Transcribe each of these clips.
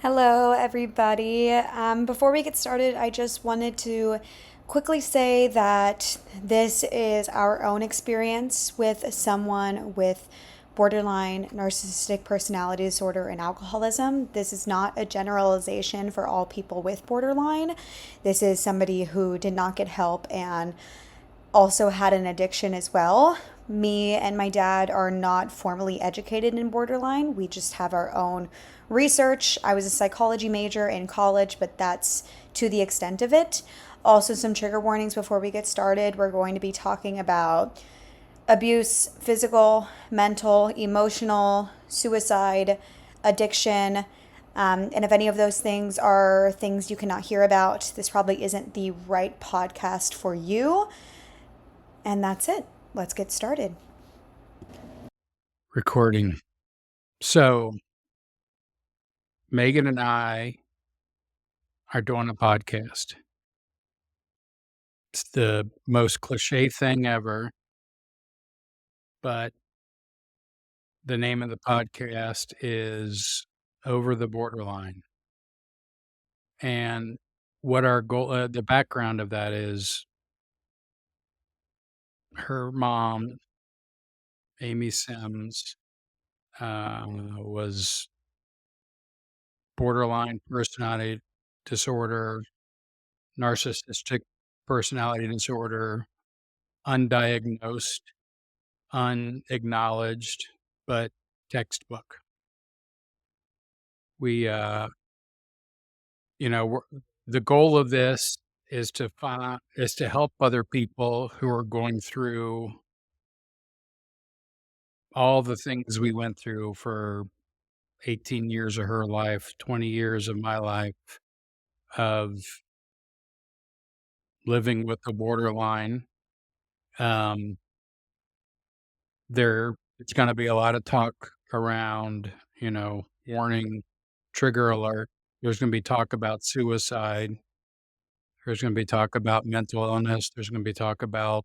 Hello, everybody. Before we get started, I just wanted to quickly say that this is our own experience with someone with borderline narcissistic personality disorder and alcoholism. This is not a generalization for all people with borderline. This is somebody who did not get help and also had an addiction as well. Me and my dad are not formally educated in borderline. We just have our own research. I was a psychology major in college, but that's to the extent of it. Also, some trigger warnings before we get started. We're going to be talking about abuse, physical, mental, emotional, suicide, addiction. And if any of those things are things you cannot hear about, this probably isn't the right podcast for you. And that's it. Let's get started. Recording. So, Megan and I are doing a podcast. It's the most cliche thing ever, but the name of the podcast is Over the Borderline. And what our goal, the background of that is her mom, Amy Sims, was borderline personality disorder, narcissistic personality disorder, undiagnosed, unacknowledged, but textbook. We, you know, the goal of this is to help other people who are going through all the things we went through for 18 years of her life, 20 years of my life of living with the borderline. Um, it's going to be a lot of talk around, warning, trigger alert. There's going to be talk about suicide. There's gonna be talk about mental illness. There's gonna be talk about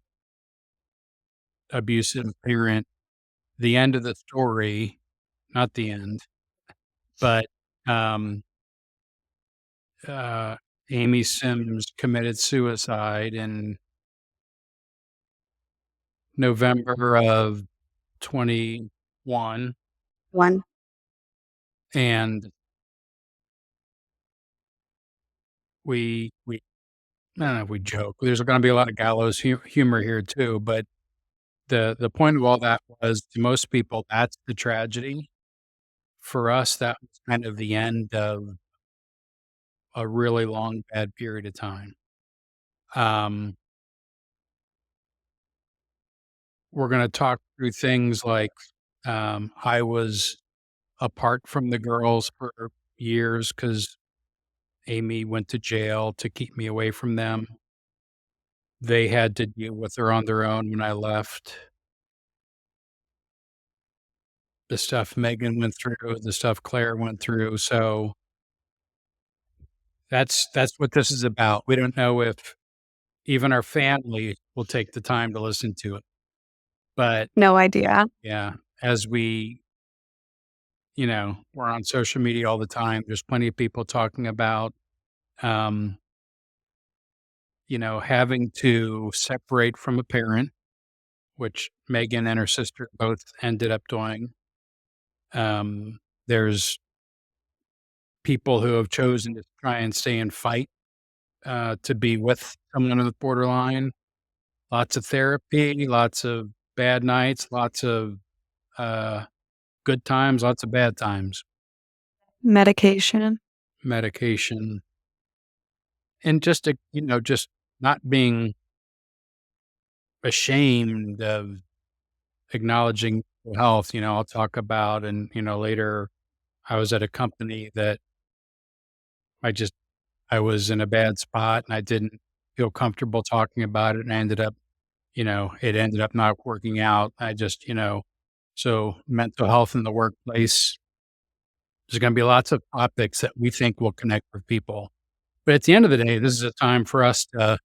abusive parent. The end of the story, not the end, but, um, uh, Amy Sims committed suicide in November of 21, One. and we I don't know if we joke. There's gonna be a lot of gallows humor here too, but the point of all that was to most people, that's the tragedy. For us, that was kind of the end of a really long bad period of time. Um, we're gonna talk through things like, I was apart from the girls for years because Amy went to jail to keep me away from them. They had to deal with her on their own when I left. The stuff Megan went through, the stuff Claire went through, so that's what this is about. We don't know if even our family will take the time to listen to it, but No idea. yeah, as we're on social media all the time. There's plenty of people talking about, um, having to separate from a parent, which Megan and her sister both ended up doing. There's people who have chosen to try and stay and fight to be with someone with borderline. Lots of therapy, lots of bad nights, lots of uh, good times, lots of bad times, Medication. medication, and just not being ashamed of acknowledging mental health. I'll talk about, and later I was at a company that I just I was in a bad spot and I didn't feel comfortable talking about it, and I ended up, it ended up not working out. So mental health in the workplace. There's going to be lots of topics that we think will connect with people. But at the end of the day, this is a time for us to,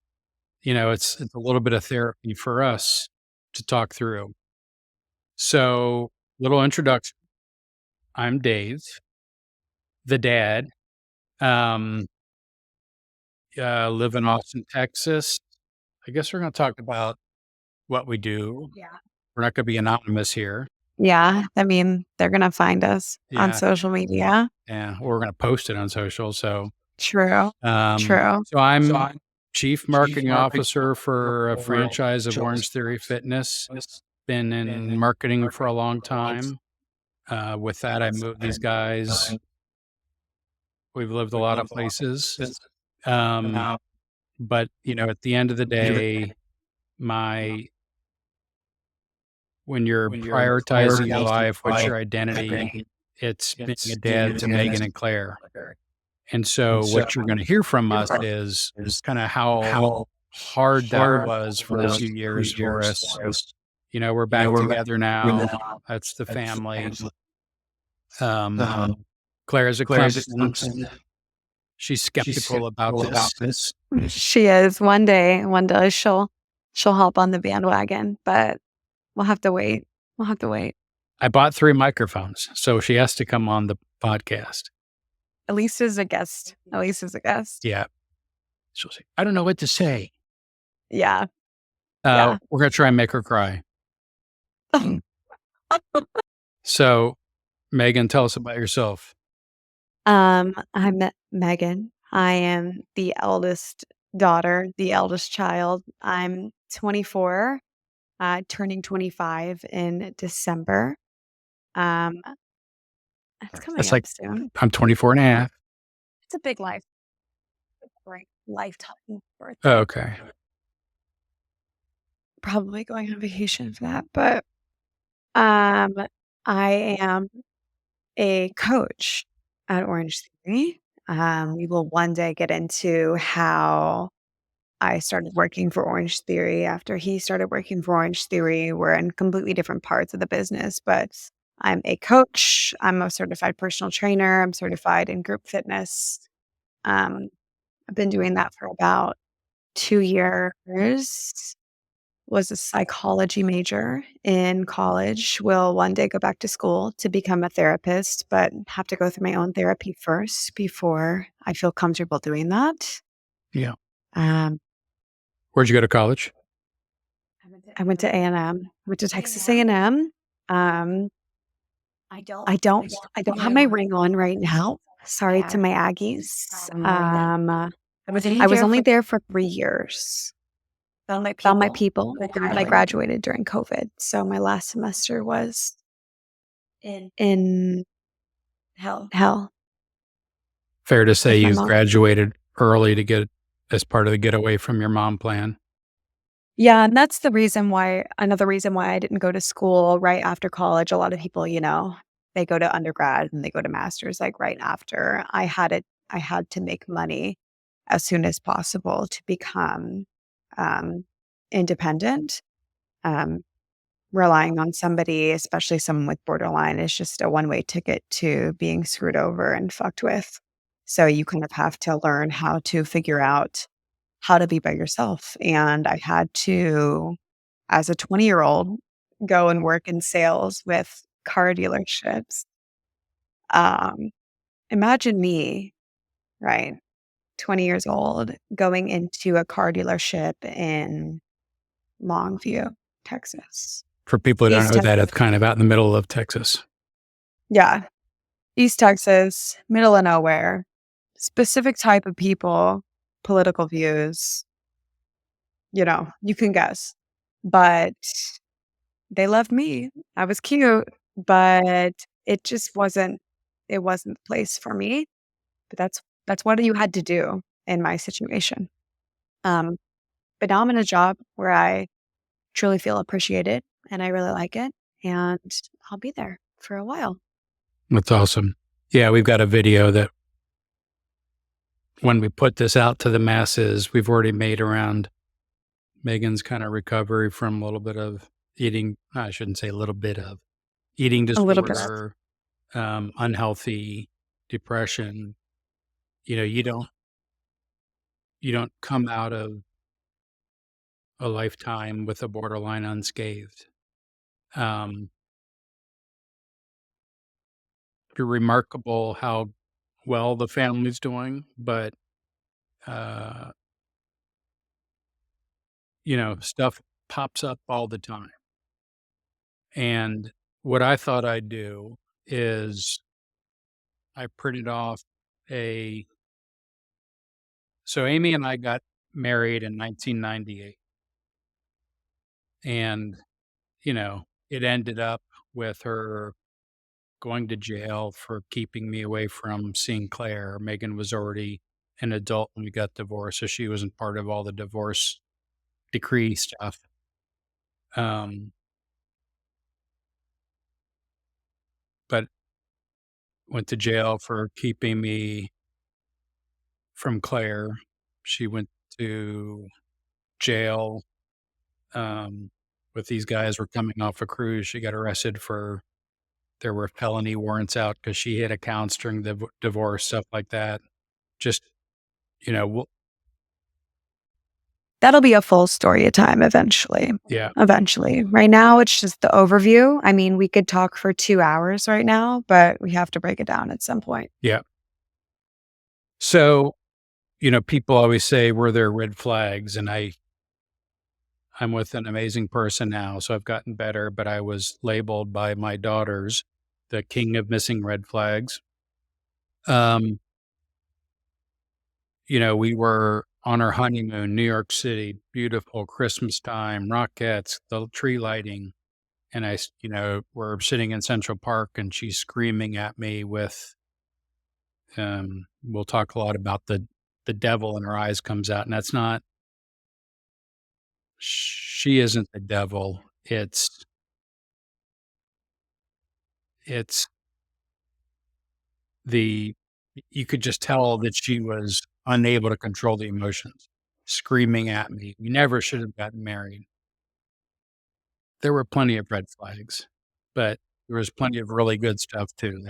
it's a little bit of therapy for us to talk through. So, little introduction. I'm Dave, the dad. Um, live in Austin, Texas. I guess we're gonna talk about what we do. Yeah. We're not gonna be anonymous here. Yeah. I mean, they're gonna find us on Yeah, social media. yeah, we're gonna post it on social, so, True. True. so I'm Chief Marketing Officer for a franchise of Orange Theory Fitness. Been in marketing for a long time. With that, I moved these guys. We've lived a lot of places. Um, but, at the end of the day, my when you're prioritizing your life, what's your identity? It's being a dad to Megan and Claire. And so what you're gonna hear from us is kinda how hard that was for a few years for us. We're back together now. That's the family. Um, Claire is a Clemson. She's skeptical about this. She is. One day she'll hop on the bandwagon, but we'll have to wait. We'll have to wait. I bought 3 microphones, so she has to come on the podcast. At least as a guest. At least as a guest. Yeah. She'll say, "I don't know what to say." Yeah. Yeah. We're gonna try and make her cry. So, Megan, tell us about yourself. I'm Megan. I am the eldest daughter, the eldest child. I'm 24, turning 25 in December. Um, it's coming That's up like soon. I'm 24 and a half. It's a big life, right? Lifetime Oh, birthday. okay. Probably going on vacation for that, but um, I am a coach at Orange Theory. We will one day get into how I started working for Orange Theory after he started working for Orange Theory. We're in completely different parts of the business, but I'm a coach. I'm a certified personal trainer. I'm certified in group fitness. Um, I've been doing that for about 2 years. Was a psychology major in college. Will one day go back to school to become a therapist, but have to go through my own therapy first before I feel comfortable doing that. Yeah. Um, Where'd you go to college? I went to A&M, went to Texas A&M. Um, I don't have my ring on right now. Sorry to my Aggies. I was only there for 3 years. Found my people, but I graduated during COVID, so my last semester was in hell Fair to say with my you mom. graduated early to get as part of the getaway from your mom plan. Yeah, and that's the reason why another reason why I didn't go to school right after college. A lot of people, they go to undergrad and they go to masters, like, right after. I had to make money as soon as possible to become, um, independent. Um, Relying on somebody, especially someone with borderline, is just a one-way ticket to being screwed over and fucked with. So you kind of have to learn how to figure out how to be by yourself, and I had to, as a 20-year-old, go and work in sales with car dealerships. Um, Imagine me, right, 20 years old, going into a car dealership in Longview, Texas. For people who don't East know that, Texas. it's kind of out in the middle of Texas. Yeah, East Texas, middle of nowhere, specific type of people, political views, you can guess. But they loved me. I was cute, but it wasn't the place for me. But that's what you had to do in my situation. Um, but now I'm in a job where I truly feel appreciated and I really like it, and I'll be there for a while. That's awesome. Yeah, we've got a video that when we put this out to the masses, we've already made around Megan's kind of recovery from a little bit of eating. I shouldn't say a little bit of eating A little bit. disorder, unhealthy depression. You know, you don't come out of a lifetime with a borderline unscathed. Um, you're remarkable how well the family's doing, but, uh, stuff pops up all the time. And what I thought I'd do is I printed off a so Amy and I got married in 1998, and, it ended up with her going to jail for keeping me away from seeing Claire. Megan was already an adult when we got divorced, so she wasn't part of all the divorce decree stuff. Um, but went to jail for keeping me from Claire. She went to jail, um, with these guys were coming off a cruise. She got arrested for there were felony warrants out because she hid accounts during the divorce, stuff like that. Just, you know, w That'll be a full story of time eventually. yeah, Eventually. Right now, it's just the overview. I mean, we could talk for 2 hours right now, but we have to break it down at some point. yeah. So, people always say, "Were there red flags?" And I'm with an amazing person now, so I've gotten better, but I was labeled by my daughters the king of missing red flags. Um, we were on our honeymoon, New York City, beautiful Christmas time, rockettes, the tree lighting, and we're sitting in Central Park, and she's screaming at me with, we'll talk a lot about the devil in her eyes comes out, and that's not she isn't the devil. It's the you could just tell that she was unable to control the emotions, screaming at me, "We never should have gotten married." There were plenty of red flags, but there was plenty of really good stuff too.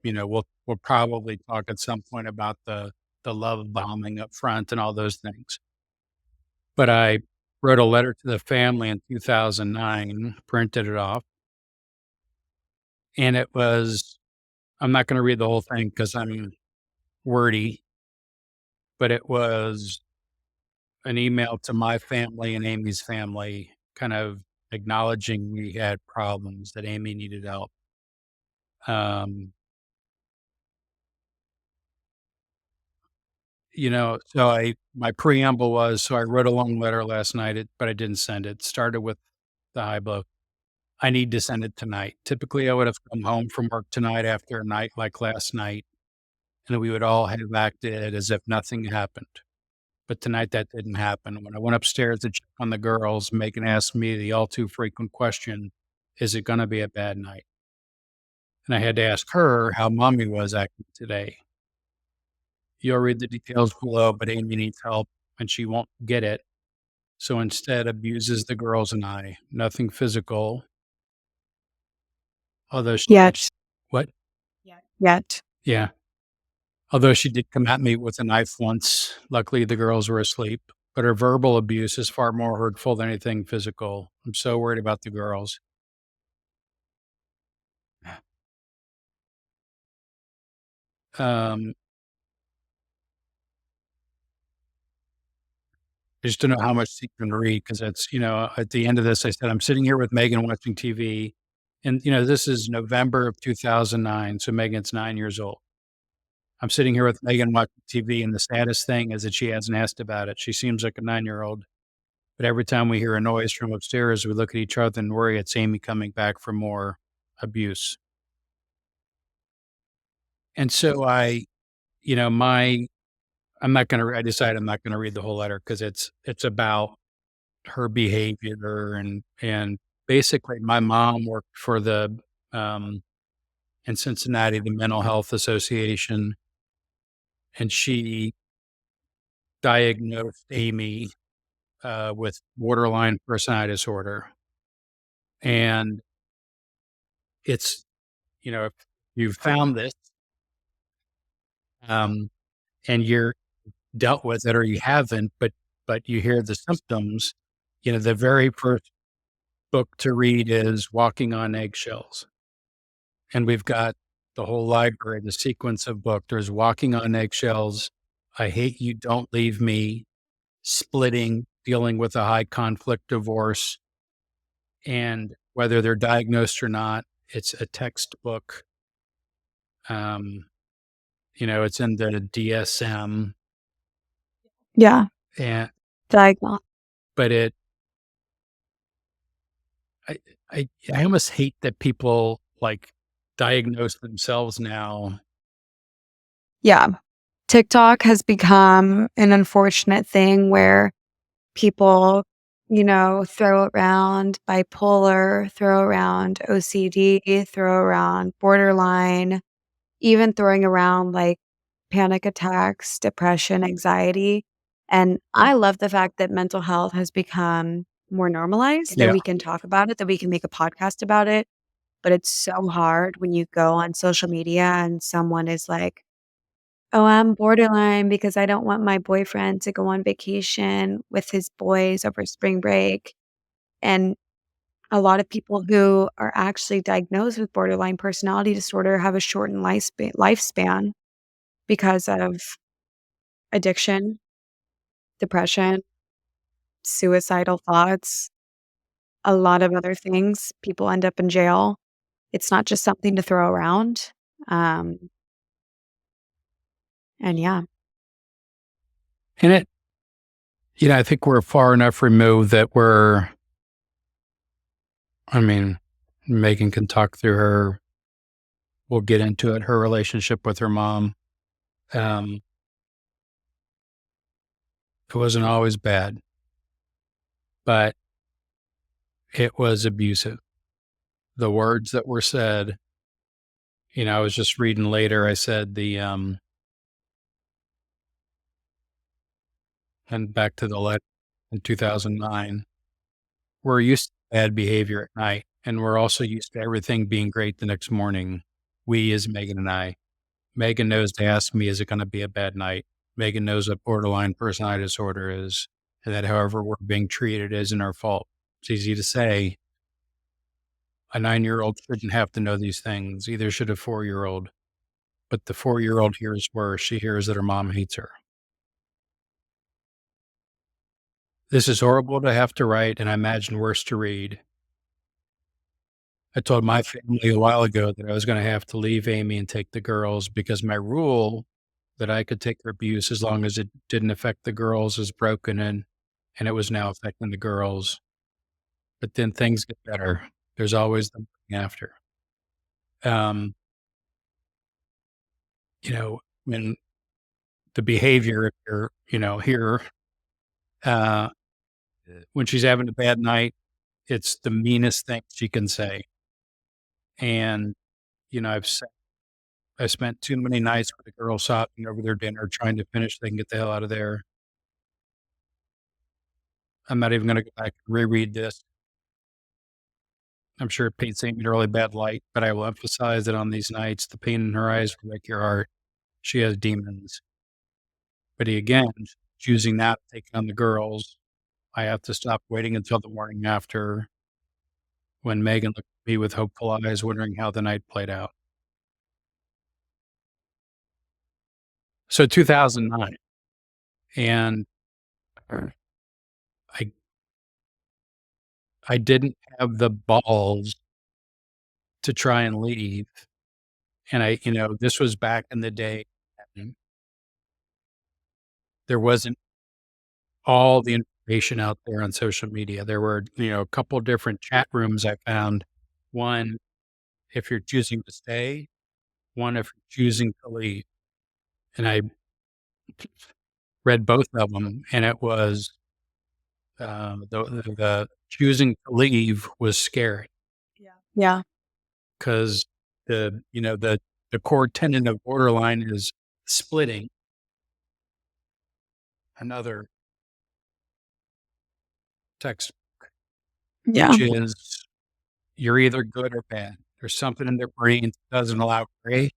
We'll probably talk at some point about the love bombing up front and all those things. But I wrote a letter to the family in 2009, printed it off, and it was I'm not gonna read the whole thing because I'm wordy, but it was an email to my family and Amy's family, kind of acknowledging we had problems, that Amy needed help. Um, so my preamble was, so I wrote a long letter last night, but I didn't send it. Started with the high blow. I need to send it tonight. Typically, I would have come home from work tonight after a night like last night, and we would all have acted as if nothing happened. But tonight that didn't happen. When I went upstairs to check on the girls, Megan asked me the all too frequent question, "Is it gonna be a bad night?" And I had to ask her how mommy was acting today. You'll read the details below, but Amy needs help and she won't get it. So instead abuses the girls and I. Nothing physical, although she did Yet. what? Yet. Yeah. Although she did come at me with a knife once. Luckily the girls were asleep. But her verbal abuse is far more hurtful than anything physical. I'm so worried about the girls. Um, I just don't know how much you can read because it's, at the end of this, I said, I'm sitting here with Megan watching TV. And, this is November of 2009. So Megan's 9 years old. I'm sitting here with Megan watching TV. And the saddest thing is that she hasn't asked about it. She seems like a 9-year old. But every time we hear a noise from upstairs, we look at each other and worry it's Amy coming back for more abuse. And so you know, my, I decided I'm not going to read the whole letter because it's about her behavior and basically my mom worked for um, in Cincinnati, the Mental Health Association, and she diagnosed Amy, with borderline personality disorder. And it's, if you've found this, um, and you're dealt with it or you haven't, but you hear the symptoms, the very first book to read is Walking on Eggshells. And we've got the whole library, the sequence of book. There's Walking on Eggshells, I Hate You, Don't Leave Me, Splitting, dealing with a high conflict divorce, and whether they're diagnosed or not, it's a textbook. Um, it's in the DSM, Yeah. and Diagonal. but I I almost hate that people like diagnose themselves now. Yeah. TikTok has become an unfortunate thing where people, throw around bipolar, throw around OCD, throw around borderline, even throwing around like panic attacks, depression, anxiety. And I love the fact that mental health has become more normalized, that Yeah, we can talk about it, that we can make a podcast about it. But it's so hard when you go on social media and someone is like, "Oh, I'm borderline because I don't want my boyfriend to go on vacation with his boys over spring break." And a lot of people who are actually diagnosed with borderline personality disorder have a shortened lifespan because of addiction, depression, suicidal thoughts, a lot of other things. People end up in jail. It's not just something to throw around. Um, and yeah. and I think we're far enough removed that I mean, Megan can talk through we'll get into it, her relationship with her mom. Um, it wasn't always bad, but it was abusive. The words that were said, I was just reading later, I said and back to the letter in 2009, we're used to bad behavior at night, and we're also used to everything being great the next morning. We, as Megan and I. Megan knows to ask me, is it going to be a bad night? Megan knows what borderline personality disorder is, and that however we're being treated isn't our fault. It's easy to say. A 9-year-old shouldn't have to know these things. Either should a 4-year-old. But the 4-year-old hears worse. She hears that her mom hates her. This is horrible to have to write, and I imagine worse to read. I told my family a while ago that I was going to have to leave Amy and take the girls because my rule that I could take her abuse as long as it didn't affect the girls is broken, and it was now affecting the girls. But then things get better. There's always the morning after. Um, when the behavior, if you're, here, uh, when she's having a bad night, it's the meanest thing she can say. And, I spent too many nights with the girls sobbing over their dinner, trying to finish so they can get the hell out of there. I'm not even gonna go back and reread this. I'm sure it paints Amy in a really bad light, but I will emphasize that on these nights, the pain in her eyes will break your heart. She has demons. But again, choosing not to take on the girls, I have to stop waiting until the morning after when Megan looked at me with hopeful eyes, wondering how the night played out. So 2009, and I I didn't have the balls to try and leave, and this was back in the day, and there wasn't all the information out there on social media. There were, a couple different chat rooms I found. One, if you're choosing to stay, one if you're choosing to leave, and I read both of them, and it was, the choosing to leave was scary Yeah. because the core tenet of borderline is splitting, another text, Yeah. which is you're either good or bad. There's something in their brain that doesn't allow gray,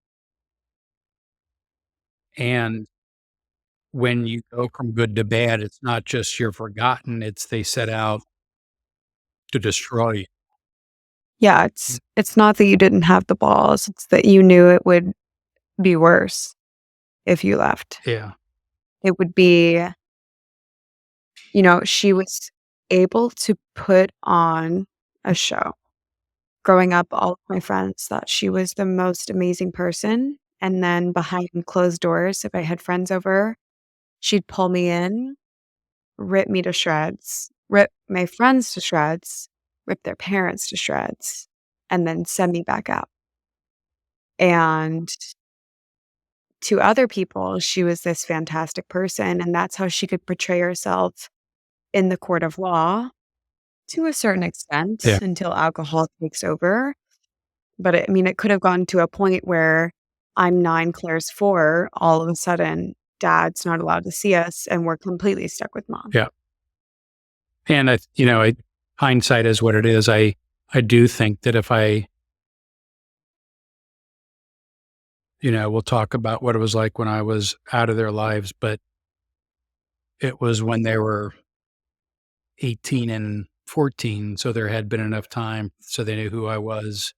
and when you go from good to bad, it's not just you're forgotten, it's they set out to destroy you. Yeah, it's not that you didn't have the balls, it's that you knew it would be worse if you left. Yeah. It would be she was able to put on a show. Growing up, all of my friends thought she was the most amazing person, and then behind closed doors, if I had friends over, she'd pull me in, rip me to shreds, rip my friends to shreds, rip their parents to shreds, and then send me back out. And to other people, she was this fantastic person, and that's how she could portray herself in the court of law to a certain extent Yeah. until alcohol takes over. But I mean, it could have gone to a point where I'm 9, Claire's 4, all of a sudden, dad's not allowed to see us, and we're completely stuck with mom. Yeah. And hindsight is what it is. I do think that if we'll talk about what it was like when I was out of their lives, but it was when they were 18 and 14, so there had been enough time so they knew who I was.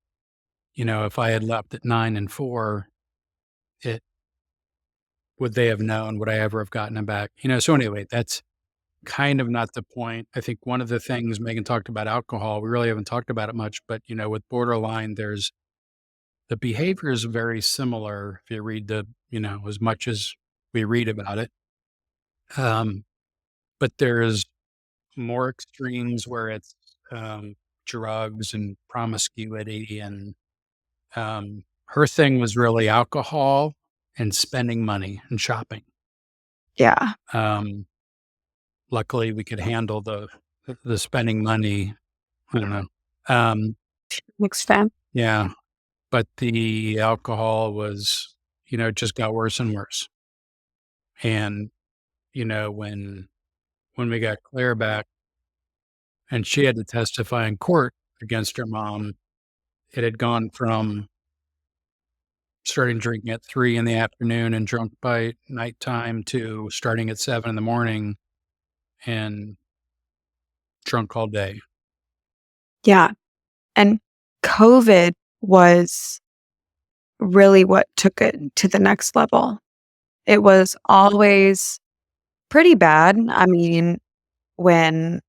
If I had left at 9 and 4, it would they have known? Would I ever have gotten them back? So anyway, that's kind of not the point. I think one of the things Megan talked about alcohol, we really haven't talked about it much, but, with borderline, there's the behavior is very similar if you read as much as we read about it. Um, but there's more extremes where it's, drugs and promiscuity and, her thing was really alcohol and spending money and shopping. Yeah, Um, luckily we could handle the spending money. I don't know. Um, mixed fam. yeah, but the alcohol was, it just got worse and worse. And, when we got Claire back and she had to testify in court against her mom, it had gone from starting drinking at 3 in the afternoon and drunk by nighttime to starting at 7 in the morning and drunk all day. Yeah, and COVID was really what took it to the next level. It was always pretty bad. I mean, when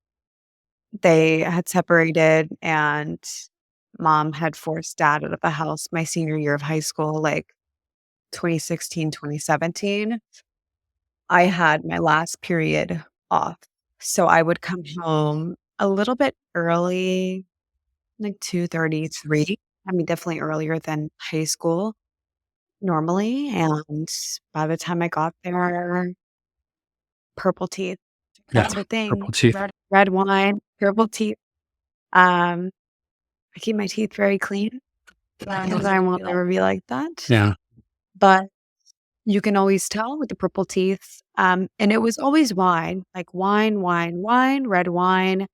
they had separated and mom had forced dad out of the house my senior year of high school, like 2016, 2017, I had my last period off. So I would come home a little bit early, like 2:33. I mean, definitely earlier than high school normally, and by the time I got there, purple teeth. Yeah, That's her thing. purple teeth. Red wine, purple teeth. Um, I keep my teeth very clean because I won't ever be like that. Yeah, But you can always tell with the purple teeth. And it was always wine, like wine, wine, wine, red wine.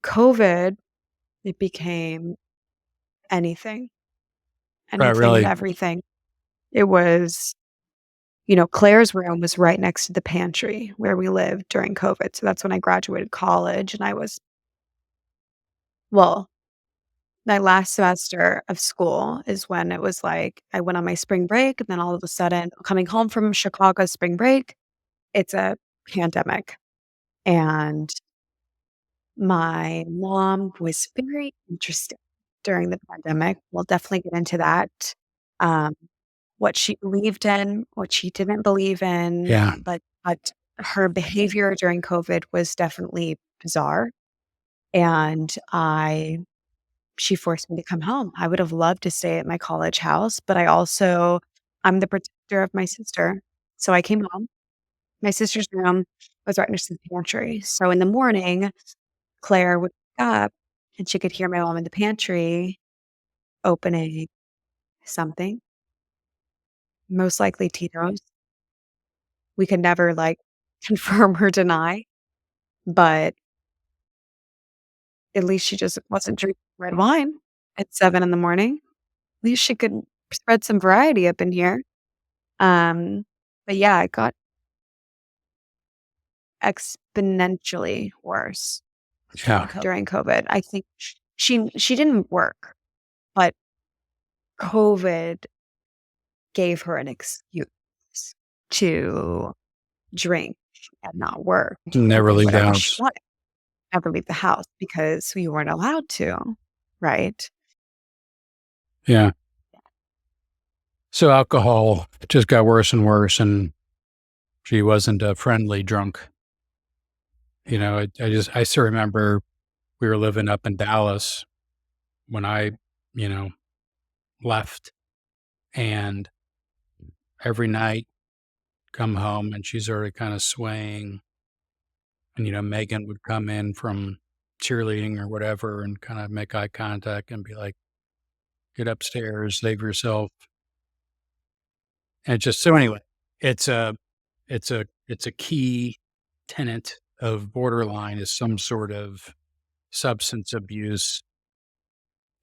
COVID, it became anything, right, anything and really. everything. It was, Claire's room was right next to the pantry where we lived during COVID. So that's when I graduated college. And well, my last semester of school is when it was like I went on my spring break. And then all of a sudden, coming home from Chicago spring break, it's a pandemic. And my mom was very interested during the pandemic. We'll definitely get into that. Um, what she believed in, what she didn't believe in, Yeah, but her behavior during COVID was definitely bizarre. And she forced me to come home. I would have loved to stay at my college house, but I'm the protector of my sister. So I came home. My sister's room was right next to the pantry. So in the morning, Claire would wake up and she could hear my mom in the pantry opening something, most likely Tito's. We could never, like, confirm or deny, but at least she just wasn't drinking red wine at 7 in the morning. At least she could spread some variety up in here. Um, but yeah, it got exponentially worse yeah, during COVID. I think she didn't work, but COVID gave her an excuse to drink and not work and Never do leave the whatever she house. wanted, never leave the house because we weren't allowed to, right? Yeah. So alcohol just got worse and worse, and she wasn't a friendly drunk. I still remember we were living up in Dallas when I, you know, left, and every night come home and she's already kind of swaying. And, Megan would come in from cheerleading or whatever and kind of make eye contact and be like, get upstairs, save yourself. And just so anyway, it's a it's a key tenet of borderline is some sort of substance abuse.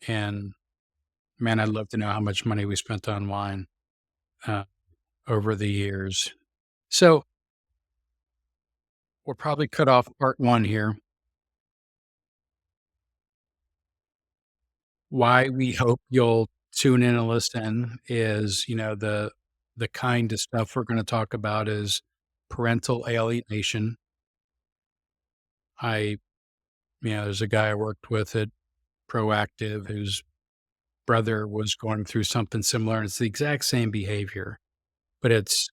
And man, I'd love to know how much money we spent on wine uh, over the years. So we'll probably cut off part one here. Why we hope you'll tune in and listen is, the kind of stuff we're going to talk about is parental alienation. I, there's a guy I worked with at Proactive whose brother was going through something similar, and it's the exact same behavior, but it's,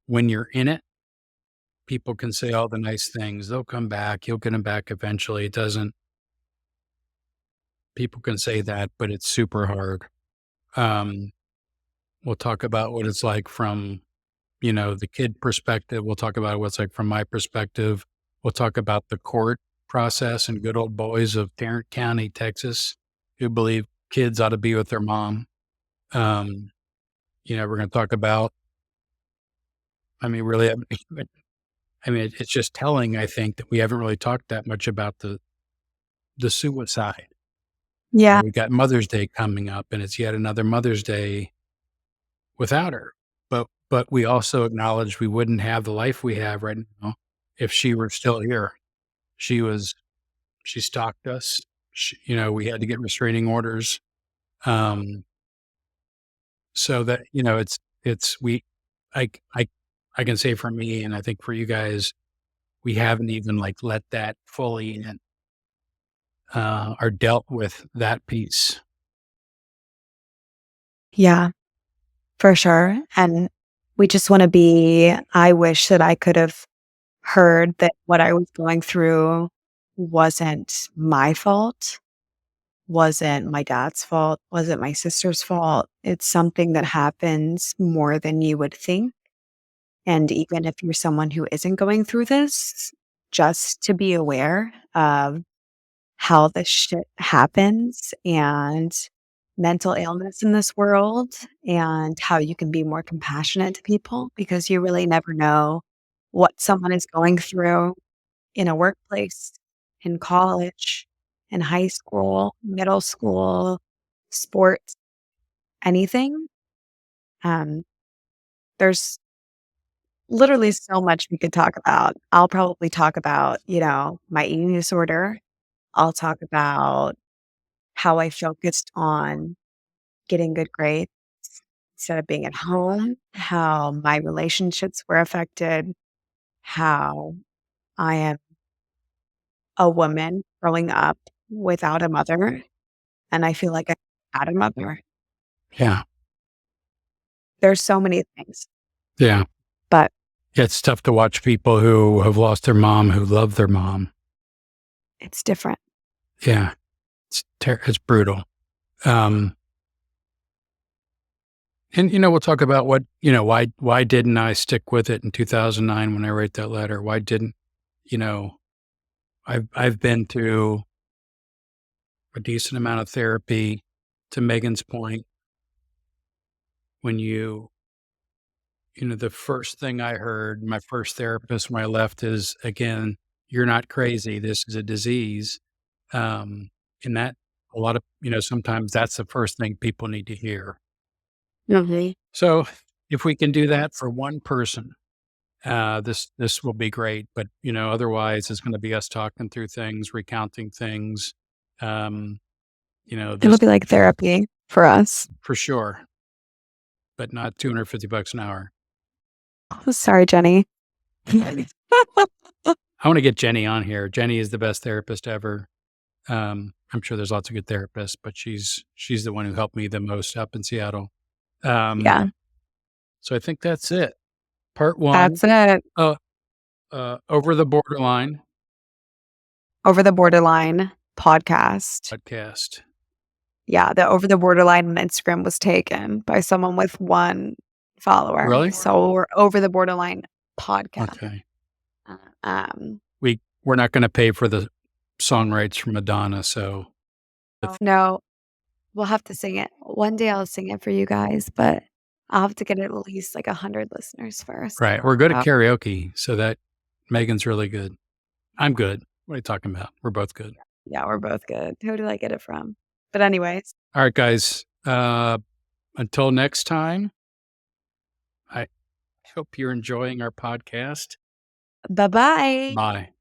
when you're in it, people can say all the nice things. They'll come back. You'll get them back eventually. It doesn't, people can say that, but it's super hard. Um, we'll talk about what it's like from, the kid perspective. We'll talk about what's like from my perspective. We'll talk about the court process and good old boys of Tarrant County, Texas, who believe kids ought to be with their mom. Um, we're going to talk about, I mean, really, it's just telling, I think, that we haven't really talked that much about the suicide. Yeah. We got Mother's Day coming up, and it's yet another Mother's Day without her. But we also acknowledge we wouldn't have the life we have right now if she were still here. She was she stalked us. We had to get restraining orders. Um, so that, it's we I I I can say for me, and I think for you guys, we haven't even like let that fully in, or dealt with that piece. Yeah, for sure, and we just wanna be I wish that I could have heard that what I was going through wasn't my fault, wasn't my dad's fault, wasn't my sister's fault. It's something that happens more than you would think, and even if you're someone who isn't going through this, just to be aware of how this shit happens and mental illness in this world and how you can be more compassionate to people because you really never know what someone is going through in a workplace, in college, in high school, middle school, sports, anything. Um, there's literally so much we could talk about. I'll probably talk about, my eating disorder. I'll talk about how I focused on getting good grades instead of being at home, how my relationships were affected, how I am a woman growing up without a mother, and I feel like I had a mother. Yeah. There's so many things, Yeah. but It's tough to watch people who have lost their mom, who love their mom. it's different. Yeah. It's brutal. Um, and, we'll talk about what, why didn't I stick with it in 2009 when I wrote that letter? Why didn't, you know, I've been to a decent amount of therapy. To Megan's point, when the first thing I heard, my first therapist when I left is, again, you're not crazy. This is a disease. Um, and that a lot of, sometimes that's the first thing people need to hear. Mhm. So if we can do that for one person, this will be great. But, otherwise it's going to be us talking through things, recounting things. Um, It'll this be like therapy for us. for sure, but not $250 an hour. Oh, sorry, Jenny. I want to get Jenny on here. Jenny is the best therapist ever. I'm sure there's lots of good therapists, but she's the one who helped me the most up in Seattle. Um, Yeah, so I think that's it. Part one, that's it. uh, Over the Borderline Over the Borderline podcast. podcast. Yeah, the Over the Borderline on Instagram was taken by someone with 1 follower. Really? So we're Over the Borderline podcast. Okay. Uh, um, We're not gonna pay for the song rights from Madonna, so no, we'll have to sing it. One day I'll sing it for you guys, but I'll have to get at least like 100 listeners first. right. We're good at Oh, karaoke, so that Megan's really good. I'm good. What are you talking about? We're both good. yeah, we're both good. Who did I get it from? But anyways, All right, guys. Until next time, I hope you're enjoying our podcast. bye-bye. Bye.